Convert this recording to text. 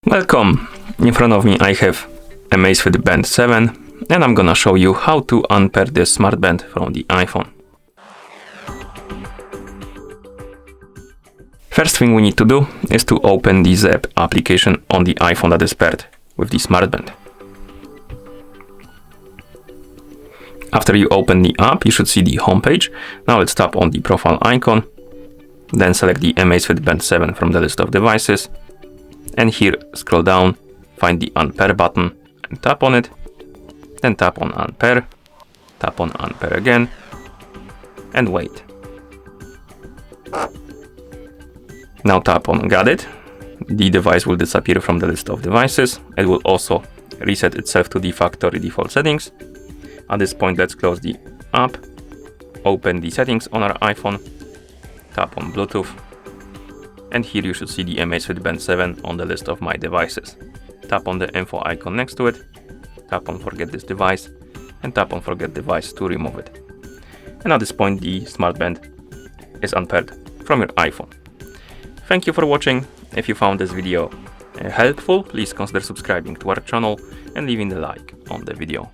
Welcome! In front of me I have AMAZFIT Band 7 and I'm gonna show you how to unpair this smartband from the iPhone. First thing we need to do is to open the Zap application on the iPhone that is paired with the smartband. After you open the app, you should see the home page. Now let's tap on the profile icon, then select the AMAZFIT Band 7 from the list of devices. And here, scroll down, find the Unpair button and tap on it. Then tap on Unpair, tap on Unpair again, and wait. Now tap on Got it. The device will disappear from the list of devices. It will also reset itself to the factory default settings. At this point, let's close the app, open the settings on our iPhone, tap on Bluetooth. And here you should see the AMAZFIT Band 7 on the list of my devices. Tap on the info icon next to it, tap on forget this device, and tap on forget device to remove it. And at this point the smartband is unpaired from your iPhone. Thank you for watching. If you found this video helpful, please consider subscribing to our channel and leaving a like on the video.